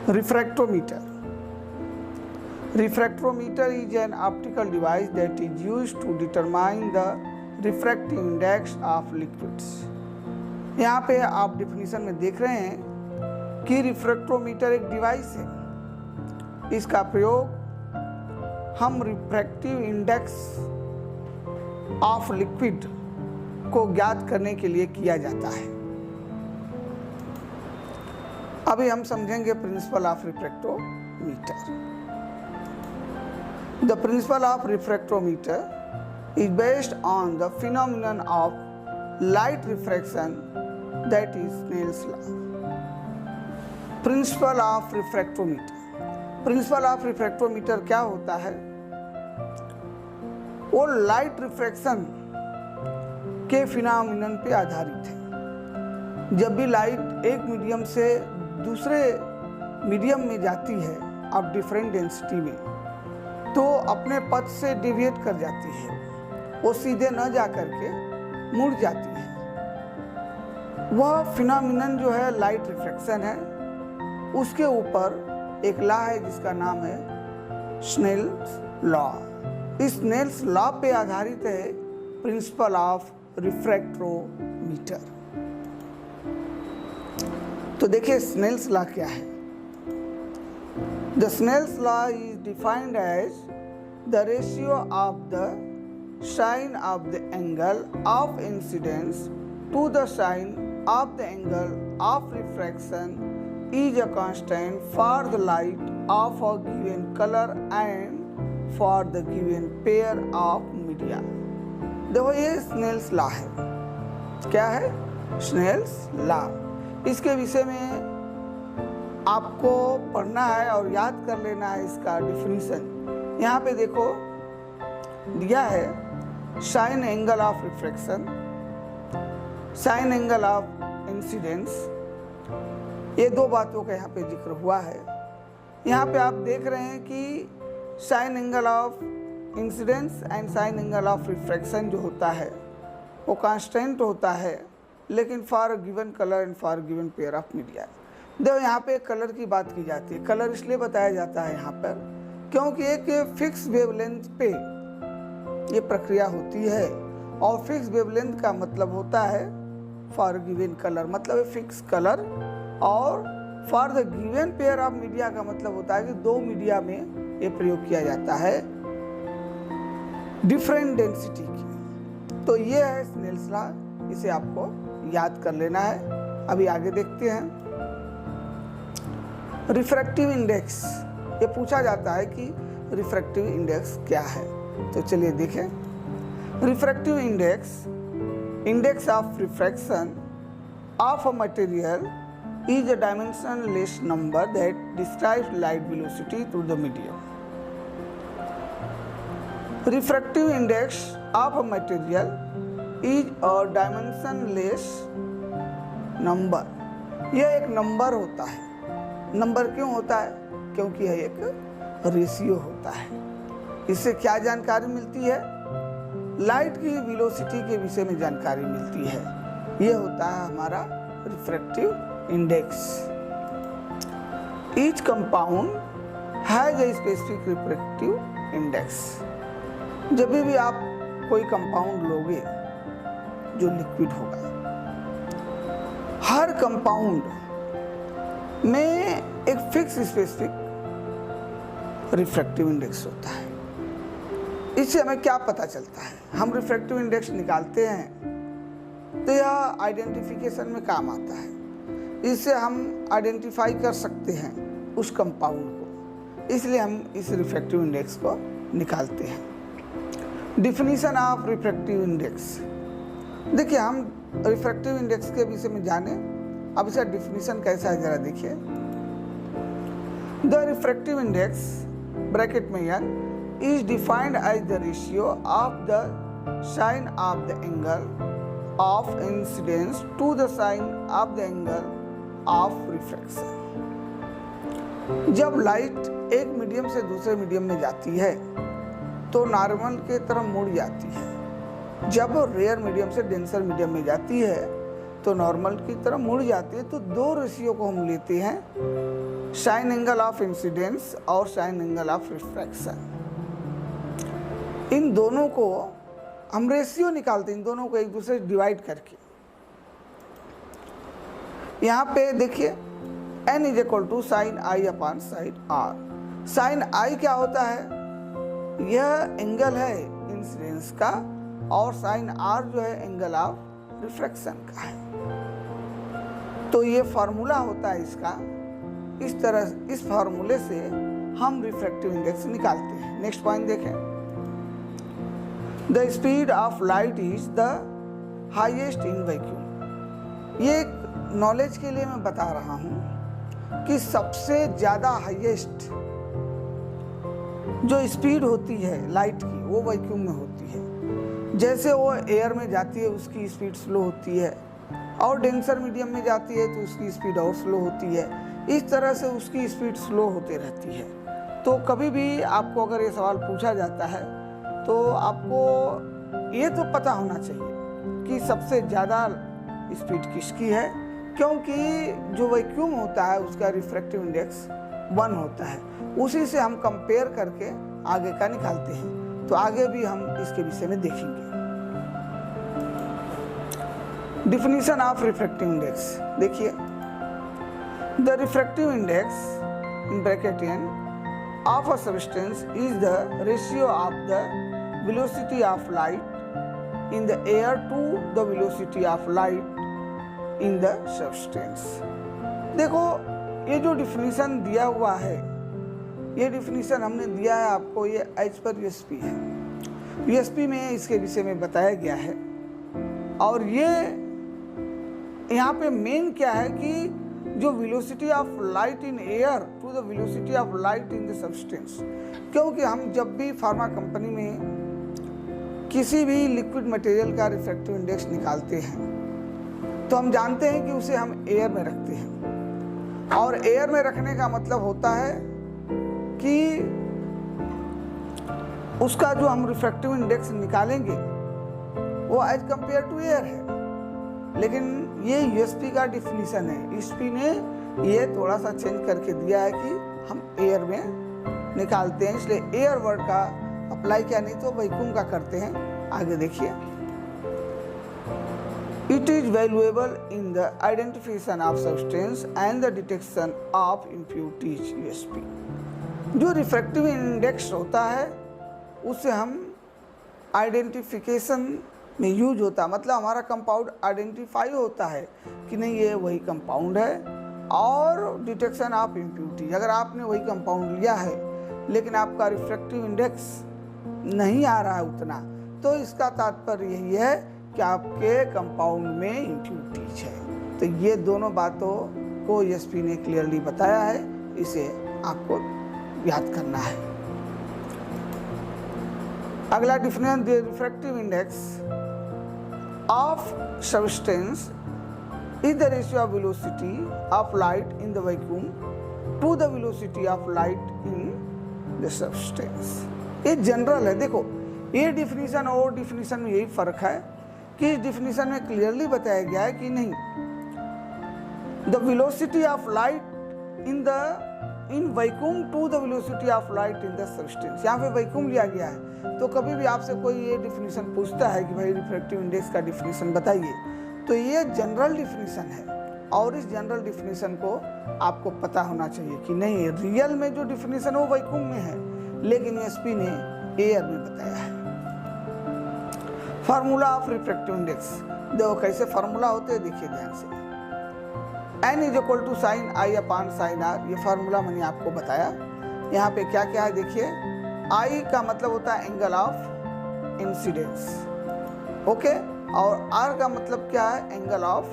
Refractometer. Refractometer is an optical device that is used to determine the refractive index of liquids. यहाँ पे आप definition में देख रहे हैं कि रिफ्रैक्टोमीटर एक डिवाइस है। इसका प्रयोग हम रिफ्रैक्टिव इंडेक्स ऑफ लिक्विड को ज्ञात करने के लिए किया जाता है। अभी हम समझेंगे principle of refractometer. The principle of refractometer is based on the phenomenon of light refraction, that is Snell's law. Principle of refractometer, principle of refractometer क्या होता है? वो लाइट रिफ्रैक्शन के फिनोमिनन पे आधारित है। जब भी लाइट एक मीडियम से दूसरे मीडियम में जाती है ऑफ डिफरेंट डेंसिटी में, तो अपने पथ से डिविएट कर जाती है, वो सीधे न जा करके मुड़ जाती है। वह फिनोमिनन जो है लाइट रिफ्रैक्शन है, उसके ऊपर एक लॉ है जिसका नाम है स्नेल्स लॉ। इस स्नेल्स लॉ पे आधारित है प्रिंसिपल ऑफ रिफ्रैक्टोमीटर। तो देखिए स्नेल्स लॉ क्या है। The Snell's law is defined as the ratio of the sine of the angle of incidence to the sine of the angle of refraction is a constant for the light of a given color and for the given pair of media। देखो ये Snell's law है। क्या है? Snell's law. इसके विषय में आपको पढ़ना है और याद कर लेना है इसका डिफिनीशन। यहाँ पे देखो दिया है sign angle of refraction, sign angle of incidence. ये दो बातों का यहाँ पे जिक्र हुआ है। यहाँ पे आप देख रहे हैं कि sign angle of incidence and sign angle of refraction जो होता है वो कांस्टेंट होता है, लेकिन for given colour and for given pair of media. देखो यहाँ पे कलर की बात की जाती है। कलर इसलिए बताया जाता है यहाँ पर क्योंकि एक फिक्स वेवलेंथ पे ये प्रक्रिया होती है, और फिक्स वेवलेंथ का मतलब होता है फॉर गिवन कलर, मतलब फिक्स कलर, और for the given pair of media का मतलब होता है कि दो मीडिया में ये प्रयोग किया जाता है डिफरेंट डेंसिटी की। तो ये है स्नेल्स लॉ, इसे आपको याद कर लेना है। अभी आगे देखते हैं रिफ्रैक्टिव इंडेक्स। ये पूछा जाता है कि रिफ्रैक्टिव इंडेक्स क्या है, तो चलिए देखें। Refractive index, index of refraction of a material is a dimensionless number that describes light velocity through the medium. Refractive index of a material is a dimensionless number. यह एक नंबर होता है। Number क्यों होता है? क्योंकि यह एक रेशियो होता है। इससे क्या जानकारी मिलती है? लाइट की वेलोसिटी के विषय में जानकारी मिलती है। यह होता है हमारा refractive index। Each compound has a specific refractive index। जब भी आप कोई कंपाउंड लोगे जो लिक्विड होगा, हर कंपाउंड में एक फिक्स स्पेसिफिक रिफ्रैक्टिव इंडेक्स होता है। इससे हमें क्या पता चलता है? हम रिफ्रैक्टिव इंडेक्स निकालते हैं तो यह आइडेंटिफिकेशन में काम आता है। इससे हम आइडेंटिफाई कर सकते हैं उस कंपाउंड को, इसलिए हम इस रिफ्रैक्टिव इंडेक्स को निकालते हैं। Definition of refractive index. देखिए हम रिफ्रैक्टिव इंडेक्स के विषय में जाने। अब इसका डिफिनीशन कैसा है जरा देखिए। द रिफ्रैक्टिव इंडेक्स ब्रैकेट में n is defined as the ratio of the sine of the angle of incidence to the sine of the angle of refraction. जब लाइट एक मीडियम से दूसरे मीडियम में जाती है तो नॉर्मल के तरफ मुड़ जाती है। जब रेयर मीडियम से डेंसर मीडियम में जाती है तो नॉर्मल की तरह मुड़ जाती है। तो दो रेशियो को हम लेते हैं, साइन एंगल ऑफ इंसिडेंस और साइन एंगल ऑफ रिफ्रैक्शन। इन दोनों को हम रेशियो निकालते हैं, इन दोनों को एक दूसरे से डिवाइड करके। यहाँ पे देखिए n is equal to sine I upon sine r. Sine i क्या होता है, यह एंगल है इंसिडेंस का, और साइन आर जो है एंगल ऑफ रिफ्रैक्शन का है। तो ये फार्मूला होता है इसका। इस तरह इस फार्मूले से हम रिफ्रैक्टिव इंडेक्स निकालते हैं। नेक्स्ट पॉइंट देखें, the speed of light is the highest in vacuum. ये एक नॉलेज के लिए मैं बता रहा हूँ कि सबसे ज़्यादा हाईएस्ट जो स्पीड होती है लाइट की वो वैक्यूम में होती है। जैसे वो एयर में जाती है उसकी स्पीड स्लो होती है, और डेंसर मीडियम में जाती है तो उसकी स्पीड और स्लो होती है। इस तरह से उसकी स्पीड स्लो होते रहती है। तो कभी भी आपको अगर ये सवाल पूछा जाता है तो आपको ये तो पता होना चाहिए कि सबसे ज़्यादा स्पीड किसकी है, क्योंकि जो वैक्यूम होता है उसका रिफ्रैक्टिव इंडेक्स 1 होता है। उसी से हम कंपेयर करके आगे का निकालते हैं। तो आगे भी हम इसके विषय में देखेंगे। डिफिनीशन ऑफ रिफ्रैक्टिव इंडेक्स देखिए, the refractive index in bracket n of a substance is the ratio of the velocity of light in the air to the velocity of light in the substance। देखो ये जो definition दिया हुआ है, ये definition हमने दिया है आपको, ये एज पर यूएसपी है। यूएसपी में इसके विषय में बताया गया है। और ये यहाँ पे मेन क्या है कि जो velocity of light in air to the velocity of light in the substance, क्योंकि हम जब भी फार्मा कंपनी में किसी भी लिक्विड मटेरियल का रिफ्रैक्टिव इंडेक्स निकालते हैं तो हम जानते हैं कि उसे हम एयर में रखते हैं। और एयर में रखने का मतलब होता है कि उसका जो हम रिफ्रैक्टिव इंडेक्स निकालेंगे वो एज कंपेयर टू एयर है। लेकिन ये यूएसपी का डिफिनीशन है, यूएसपी ने ये थोड़ा सा चेंज करके दिया है कि हम एयर में निकालते हैं, इसलिए एयर वर्ड का अप्लाई किया, नहीं तो वैक्यूम का करते हैं। आगे देखिए, it is valuable in the identification of substance and the detection of impurities. USP जो रिफ्रैक्टिव इंडेक्स होता है उससे हम आइडेंटिफिकेशन में यूज होता है, मतलब हमारा कंपाउंड आइडेंटिफाई होता है कि नहीं ये वही कंपाउंड है। और डिटेक्शन ऑफ इम्प्योरिटी, अगर आपने वही कंपाउंड लिया है लेकिन आपका रिफ्रैक्टिव इंडेक्स नहीं आ रहा है उतना, तो इसका तात्पर्य यही है कि आपके कंपाउंड में इम्प्योरिटीज है। तो ये दोनों बातों को यूएसपी ने क्लियरली बताया है, इसे आपको याद करना है। अगला definition, the refractive index of substance is the ratio of velocity of light in the vacuum to the velocity of light in the substance। ये जनरल है। देखो ये डिफिनीशन और डिफिनीशन में यही फर्क है कि इस डिफिनीशन में क्लियरली बताया गया है कि नहीं, the velocity of light in vacuum to the velocity of light in the substance. यहाँ पे वैक्यूम लिया गया है। तो कभी भी आपसे कोई ये डिफिनीशन पूछता है कि भाई रिफ्रैक्टिव इंडेक्स का डिफिनीशन बताइए, तो ये जनरल डिफिनीशन है और इस जनरल डिफिनीशन को आपको पता होना चाहिए कि नहीं रियल में जो डिफिनीशन वो वैक्यूम में है, लेकिन यूएसपी ने एयर में बताया है। फार्मूला ऑफ रिफ्रैक्टिव इंडेक्स, देखो कैसे फार्मूला होते हैं, देखिए ध्यान से। n is equal to sine I upon sine R, ये फार्मूला मैंने आपको बताया। यहाँ पे क्या क्या है देखिए, I का मतलब होता है एंगल ऑफ इंसिडेंस, ओके, और R का मतलब क्या है, एंगल ऑफ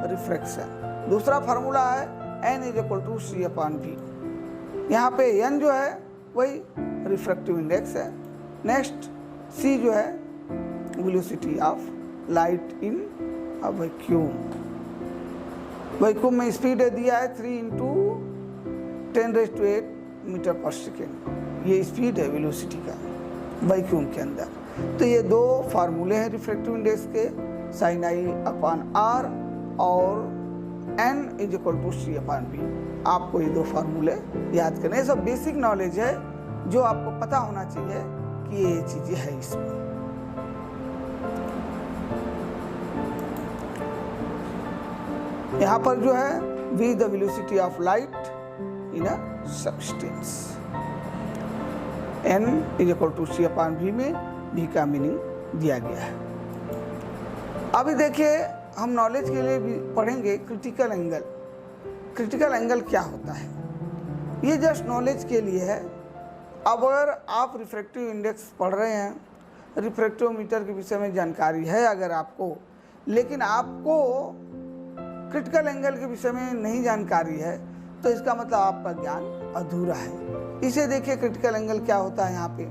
रिफ्रैक्शन। दूसरा फार्मूला है n is equal to C upon V. यहाँ पे n जो है वही रिफ्रैक्टिव इंडेक्स है। नेक्स्ट c जो है velocity of light in a vacuum. Vacuum में स्पीड दिया है 3 × 10⁸ मीटर पर सेकेंड, ये स्पीड है वेलोसिटी का वैक्यूम के अंदर। तो ये दो फार्मूले हैं रिफ्रैक्टिव इंडेक्स के, साइन आई अपॉन आर और n is equal to C upon B. आपको ये दो फार्मूले याद करने, ये सब बेसिक नॉलेज है जो आपको पता होना चाहिए कि ये चीजें है इसमें। यहाँ पर जो है v the velocity of light in a substance, n is equal to C upon v में v का मीनिंग दिया गया है। अभी देखिए हम नॉलेज के लिए भी पढ़ेंगे क्रिटिकल एंगल। क्रिटिकल एंगल क्या होता है, ये जस्ट नॉलेज के लिए है। अब अगर आप रिफ्रैक्टिव इंडेक्स पढ़ रहे हैं, रिफ्रैक्टिव मीटर के विषय में जानकारी है अगर आपको, लेकिन आपको क्रिटिकल एंगल के विषय में नहीं जानकारी है, तो इसका मतलब आपका ज्ञान अधूरा है। इसे देखिए क्रिटिकल एंगल क्या होता है यहाँ पे।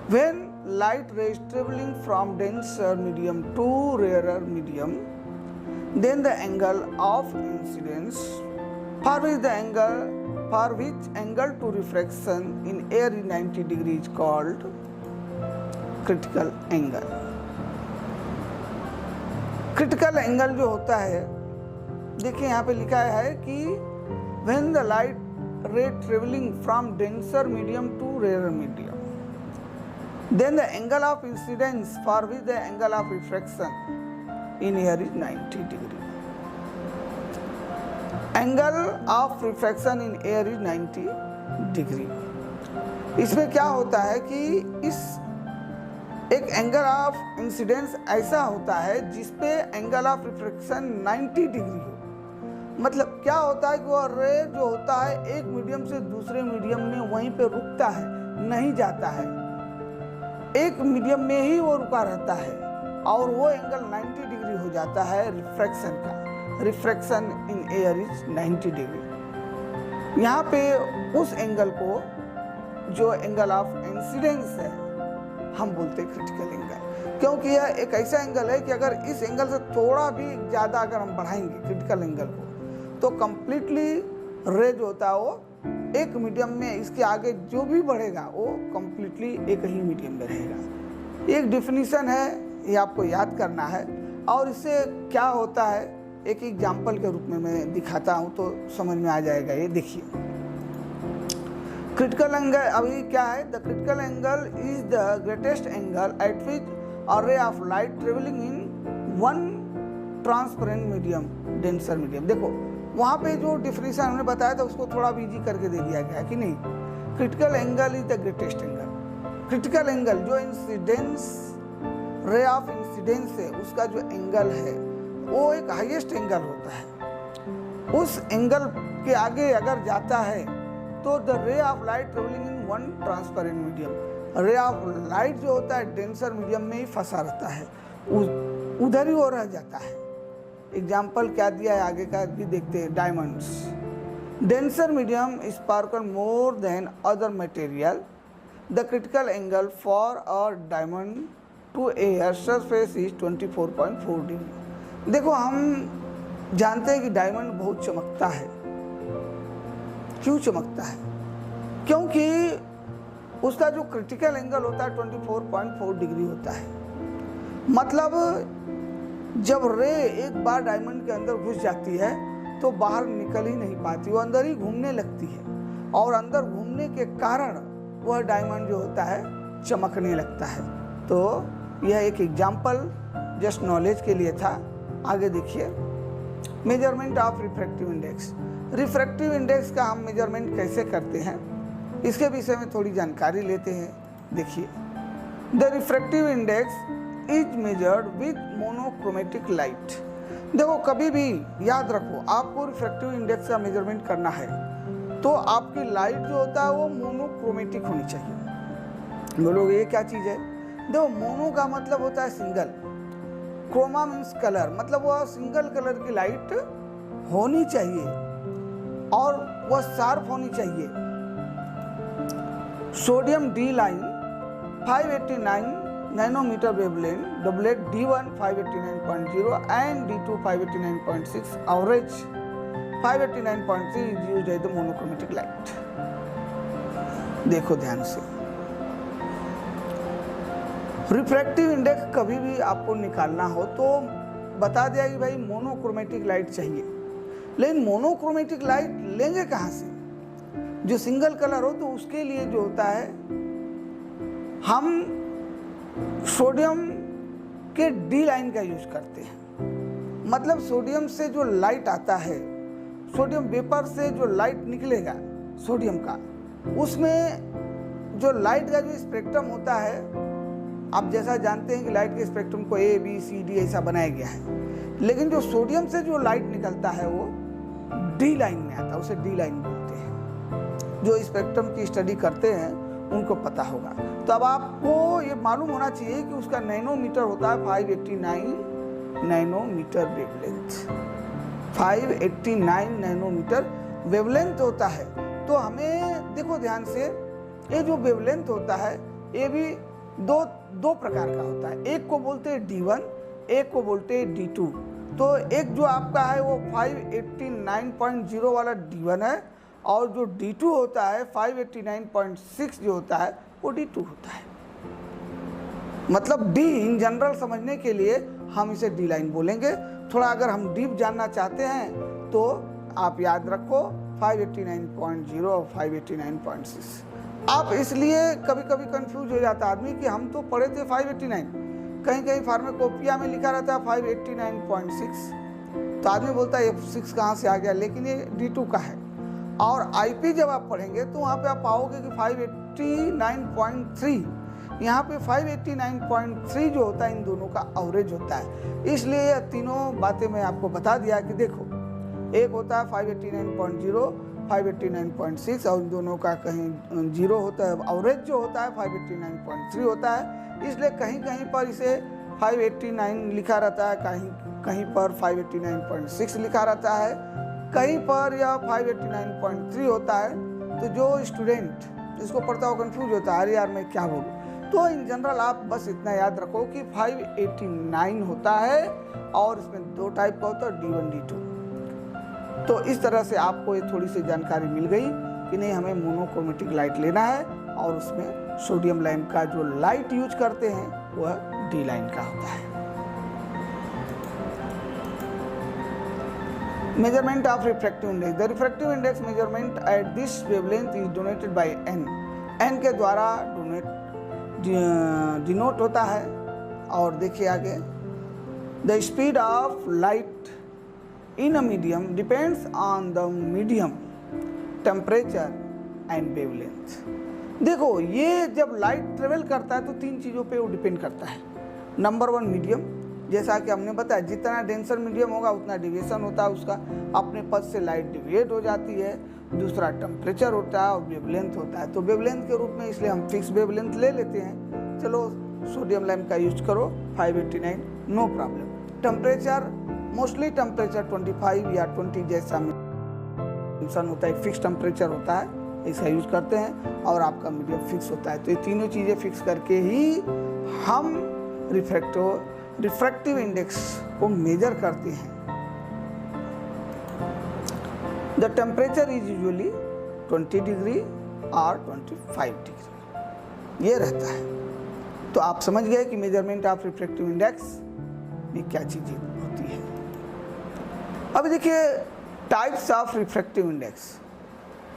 When light rays travelling from denser medium to rarer medium, then the angle of incidence for which angle to refraction in air is 90 degree is called critical angle। critical angle जो होता है, देखिए यहाँ पे लिखा है कि when the light ray traveling from denser medium to rarer medium, then the angle of incidence for which the angle of refraction in air is 90 degree। Angle of refraction in air is 90 degree। इसमें क्या होता है कि इस एक angle of incidence ऐसा होता है जिसपे एंगल ऑफ रिफ्रैक्शन 90 डिग्री हो। मतलब क्या होता है कि वो रे जो होता है एक मीडियम से दूसरे मीडियम में वहीं पे रुकता है, नहीं जाता है, एक मीडियम में ही वो रुका रहता है और वो एंगल 90 डिग्री हो जाता है रिफ्रैक्शन का। Refraction in air is 90 degree. यहाँ पे उस एंगल को जो एंगल ऑफ इंसिडेंस है हम बोलते हैं क्रिटिकल एंगल, क्योंकि यह एक ऐसा एंगल है कि अगर इस एंगल से थोड़ा भी ज़्यादा अगर हम बढ़ाएंगे क्रिटिकल एंगल को, तो कंप्लीटली रे जो होता है वो एक मीडियम में, इसके आगे जो भी बढ़ेगा वो कंप्लीटली एक ही मीडियम में रहेगा। एक डिफिनीशन है, ये आपको याद करना है। और इससे क्या होता है एक एग्जाम्पल के रूप में मैं दिखाता हूँ तो समझ में आ जाएगा। ये देखिए क्रिटिकल एंगल अभी क्या है, the critical angle is the greatest angle eight which a ray of light travelling in one transparent medium denser medium. देखो वहाँ पे जो डिफिनीशन हमने बताया था उसको थोड़ा भी इजी करके दे दिया गया है कि नहीं। Critical angle is the greatest angle. Critical angle जो इंसिडेंस रे ऑफ इंसिडेंस है उसका जो एंगल है वो एक हाईएस्ट एंगल होता है। उस एंगल के आगे अगर जाता है तो the ray of light travelling in one transparent medium, ray of light जो होता है डेंसर मीडियम में ही फंसा रहता है, उधर ही वो रह जाता है। एग्जाम्पल क्या दिया है आगे का भी देखते हैं। Diamonds, denser medium sparkle more than other material, the critical angle for a diamond to air surface is 24.4 degree. देखो हम जानते हैं कि डायमंड बहुत चमकता है। क्यों चमकता है? क्योंकि उसका जो क्रिटिकल एंगल होता है 24.4 डिग्री होता है। मतलब जब रे एक बार डायमंड के अंदर घुस जाती है तो बाहर निकल ही नहीं पाती, वो अंदर ही घूमने लगती है और अंदर घूमने के कारण वह डायमंड जो होता है चमकने लगता है। तो यह एक एग्जाम्पल जस्ट नॉलेज के लिए था। आगे देखिए measurement of refractive index. Refractive index का हम मेजरमेंट कैसे करते हैं इसके विषय में थोड़ी जानकारी लेते हैं। देखिए the refractive index is measured with monochromatic light. देखो कभी भी याद रखो आपको रिफ्रैक्टिव इंडेक्स का मेजरमेंट करना है तो आपकी लाइट जो होता है वो मोनोक्रोमेटिक होनी चाहिए। बोलोगे ये क्या चीज़ है? देखो मोनो का मतलब होता है सिंगल, क्रोमा मीन्स कलर, मतलब वह सिंगल कलर की लाइट होनी चाहिए और वह शार्प होनी चाहिए। Sodium D line 589 nanometre wavelength, doublet D1 589.0 and D2 589.6, average 589.3 is used as the monochromatic light। देखो ध्यान से, रिफ्रैक्टिव इंडेक्स कभी भी आपको निकालना हो तो बता दिया कि भाई मोनोक्रोमेटिक लाइट चाहिए, लेकिन मोनोक्रोमेटिक लाइट लेंगे कहाँ से? जो सिंगल कलर हो तो उसके लिए जो होता है हम सोडियम के डी लाइन का यूज करते हैं। मतलब सोडियम से जो लाइट आता है, सोडियम वेपर से जो लाइट निकलेगा सोडियम का, उसमें जो लाइट का जो स्पेक्ट्रम होता है, आप जैसा जानते हैं कि लाइट के स्पेक्ट्रम को ए बी सी डी ऐसा बनाया गया है, लेकिन जो सोडियम से जो लाइट निकलता है वो डी लाइन में आता है, उसे डी लाइन बोलते हैं। जो स्पेक्ट्रम की स्टडी करते हैं उनको पता होगा। तो अब आपको ये मालूम होना चाहिए कि उसका नैनोमीटर होता है 589 नैनोमीटर वेवलेंथ, 589 नैनोमीटर वेवलेंथ होता है। तो हमें देखो ध्यान से, ये जो वेवलेंथ होता है ये भी दो प्रकार का होता है। एक को बोलते हैं D1, एक को बोलते हैं D2। तो एक जो आपका है वो 589.0 वाला D1 है, और जो D2 होता है 589.6 जो होता है वो D2 होता है। मतलब D इन जनरल समझने के लिए हम इसे D लाइन बोलेंगे। थोड़ा अगर हम डीप जानना चाहते हैं तो आप याद रखो 589.0 और 589.6। आप इसलिए कभी कभी कंफ्यूज हो जाता आदमी कि हम तो पढ़े थे 589, कहीं कहीं फार्माकोपिया में लिखा रहता है 589.6, तो आदमी बोलता है ये 6 कहाँ से आ गया, लेकिन ये D2 का है। और आईपी जब आप पढ़ेंगे तो वहाँ पे आप पाओगे कि 589.3, यहाँ पे 589.3 जो होता है इन दोनों का एवरेज होता है। इसलिए ये तीनों बातें मैं आपको बता दिया कि देखो, एक होता है 589.0, 589.6 और इन दोनों का कहीं 0 होता है। एवरेज जो होता है 589.3 होता है। इसलिए कहीं कहीं पर इसे 589 लिखा रहता है, कहीं पर 589.6 लिखा रहता है, कहीं पर यह 589.3 होता है। तो जो स्टूडेंट इसको पढ़ता हो कंफ्यूज होता है, अरे यार मैं क्या बोलूँ। तो इन जनरल आप बस इतना याद रखो कि 589 होता है और इसमें 2 टाइप का होता है, D1 D2। तो इस तरह से आपको ये थोड़ी सी जानकारी मिल गई कि नहीं हमें मोनोक्रोमेटिक लाइट लेना है, और उसमें सोडियम लैंप का जो लाइट यूज करते हैं वह डी लाइन का होता है। Measurement of refractive index. The refractive index measurement at this wavelength is donated bye n के द्वारा डिनोट होता है। और देखिए आगे, the speed of light in a medium depends on the medium temperature and wavelength। देखो ये जब लाइट ट्रेवल करता है तो 3 चीज़ों पे वो डिपेंड करता है। नंबर 1 मीडियम, जैसा कि हमने बताया जितना डेंसर मीडियम होगा उतना डिविएशन होता है उसका, अपने पथ से लाइट डिविएट हो जाती है। दूसरा टेम्परेचर होता है और वेवलेंथ होता है। तो वेवलेंथ के रूप में इसलिए हम फिक्स वेवलेंथ ले लेते हैं। चलो सोडियम लैंप का यूज करो 589, no problem. Temperature mostly temperature 25 या 20 जैसा मेंशन होता है, फिक्स टेम्परेचर होता है, इसका यूज करते हैं। और आपका मीडियम फिक्स होता है। तो ये तीनों चीज़ें फिक्स करके ही हम रिफ्रैक्टिव इंडेक्स को मेजर करते हैं। The temperature is usually 20 degree और 25 डिग्री ये रहता है। तो आप समझ गए कि मेजरमेंट ऑफ रिफ्रैक्टिव इंडेक्स में क्या चीज़ें होती है। अब देखिए types of refractive index.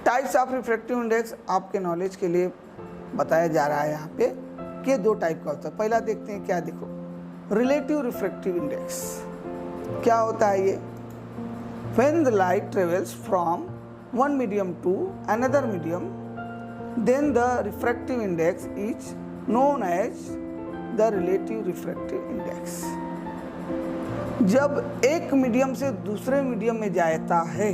Types of refractive index आपके नॉलेज के लिए बताया जा रहा है यहाँ पे कि 2 टाइप का होता है। पहला देखते हैं क्या, देखो रिलेटिव रिफ्रैक्टिव इंडेक्स क्या होता है ये। When the light travels from one medium to another medium then the refractive index is known as the relative refractive index. जब एक मीडियम से दूसरे मीडियम में जाता है,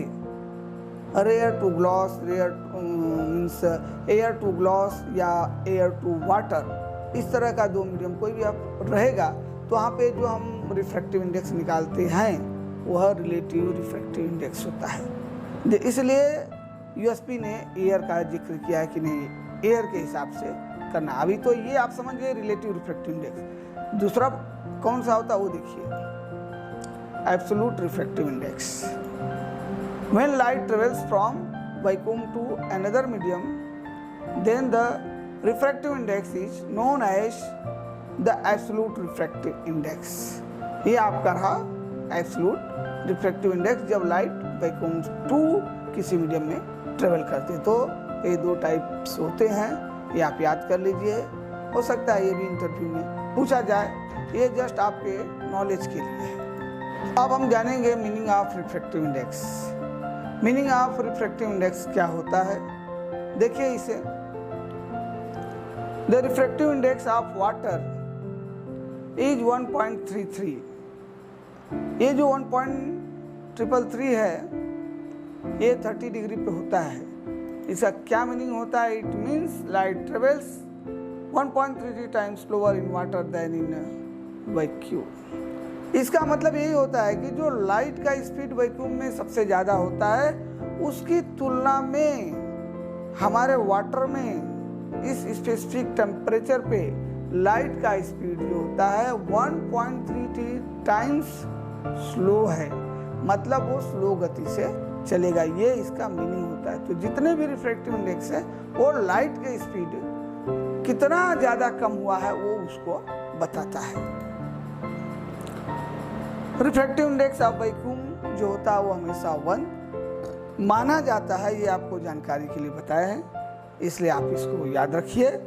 rare to glass, rare means air to glass या air to water, इस तरह का 2 मीडियम कोई भी आप रहेगा तो वहाँ पे जो हम रिफ्रैक्टिव इंडेक्स निकालते हैं वह रिलेटिव रिफ्रैक्टिव इंडेक्स होता है। इसलिए यूएसपी ने एयर का जिक्र किया है कि नहीं एयर के हिसाब से करना। अभी तो ये आप समझ गए रिलेटिव रिफ्रैक्टिव इंडेक्स। दूसरा कौन सा होता है वो देखिए, absolute refractive index. When light travels from vacuum to another medium, then the refractive index is known as the absolute refractive index। ये आपका रहा एब्सोल्यूट रिफ्रैक्टिव इंडेक्स जब लाइट वैक्यूम टू किसी मीडियम में ट्रेवल करते हैं। तो ये दो टाइप्स होते हैं, ये आप याद कर लीजिए। हो सकता है ये भी इंटरव्यू में पूछा जाए, ये जस्ट आपके नॉलेज के लिए है। अब हम जानेंगे meaning of refractive index. Meaning of refractive index क्या होता है, देखिए इसे। The refractive index of water is 1.33। ये जो 1.33 है ये 30 डिग्री पे होता है। इसका क्या मीनिंग होता है? It means light travels 1.33 times slower in water than in vacuum. इसका मतलब यही होता है कि जो लाइट का स्पीड वैक्यूम में सबसे ज़्यादा होता है, उसकी तुलना में हमारे वाटर में इस स्पेसिफिक टेम्परेचर पे लाइट का स्पीड जो होता है 1.33 टाइम्स स्लो है, मतलब वो स्लो गति से चलेगा। ये इसका मीनिंग होता है। तो जितने भी रिफ्रैक्टिव इंडेक्स है वो लाइट के स्पीड कितना ज़्यादा कम हुआ है वो उसको बताता है। रिफ्रैक्टिव इंडेक्स ऑफ वैक्यूम जो होता है वो हमेशा 1 माना जाता है। ये आपको जानकारी के लिए बताया है, इसलिए आप इसको याद रखिए।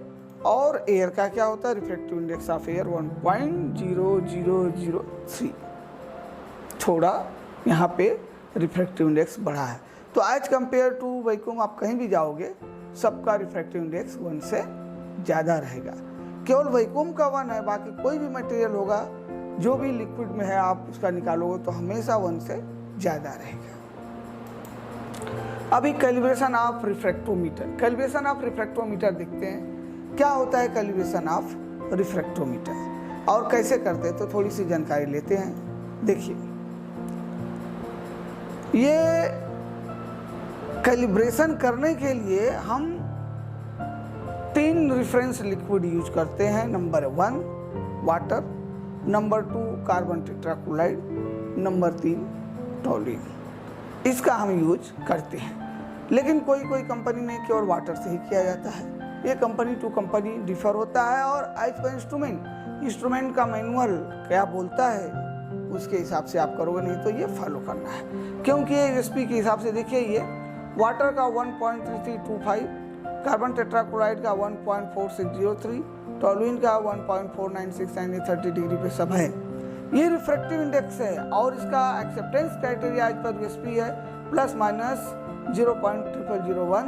और एयर का क्या होता है? Refractive index of air 1.0003। थोड़ा यहाँ पे रिफ्रैक्टिव इंडेक्स बढ़ा है। तो एज कंपेयर टू वैक्यूम आप कहीं भी जाओगे सबका रिफ्रैक्टिव इंडेक्स 1 से ज़्यादा रहेगा। केवल वैक्यूम का 1 है, बाकी कोई भी मटेरियल होगा जो भी लिक्विड में है आप उसका निकालोगे तो हमेशा 1 से ज़्यादा रहेगा। अभी calibration of refractometer. Calibration of refractometer देखते हैं क्या होता है। कैलिब्रेशन ऑफ रिफ्रैक्टोमीटर और कैसे करते हैं तो थोड़ी सी जानकारी लेते हैं। देखिए ये कैलिब्रेशन करने के लिए हम 3 रेफरेंस लिक्विड यूज करते हैं। Number 1 water, number 2 carbon tetrachloride, number 3 toluene. इसका हम यूज करते हैं। लेकिन कोई कोई कंपनी में केवल वाटर से ही किया जाता है। ये कंपनी टू कंपनी डिफर होता है। और एज पर इंस्ट्रूमेंट का मैनुअल क्या बोलता है उसके हिसाब से आप करोगे, नहीं तो ये फॉलो करना है। क्योंकि ये यूएसपी के हिसाब से देखिए, ये वाटर का 1.3325, कार्बन टेट्राक्लोराइड का 1.4603, टोल्यूइन का 1.496 यानी 30 डिग्री पे सब है। ये रिफ्रैक्टिव इंडेक्स है और इसका एक्सेप्टेंस क्राइटेरिया आज पर यूएसपी है ±0.0001।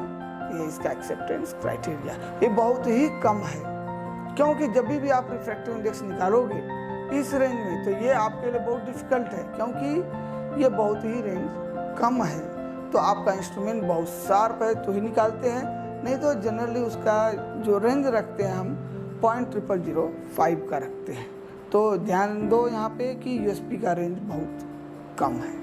ये इसका एक्सेप्टेंस क्राइटेरिया ये बहुत ही कम है। क्योंकि जब भी आप रिफ्रैक्टिव इंडेक्स निकालोगे इस रेंज में तो ये आपके लिए बहुत डिफिकल्ट है, क्योंकि ये बहुत ही रेंज कम है। तो आपका इंस्ट्रूमेंट बहुत शार्प है तो ही निकालते हैं, नहीं तो जनरली उसका जो रेंज रखते हैं हम 0.0005 का रखते हैं। तो ध्यान दो यहाँ पे कि यूएसपी का रेंज बहुत कम है।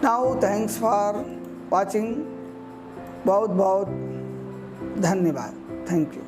Now thanks for watching. बहुत बहुत धन्यवाद। Thank you.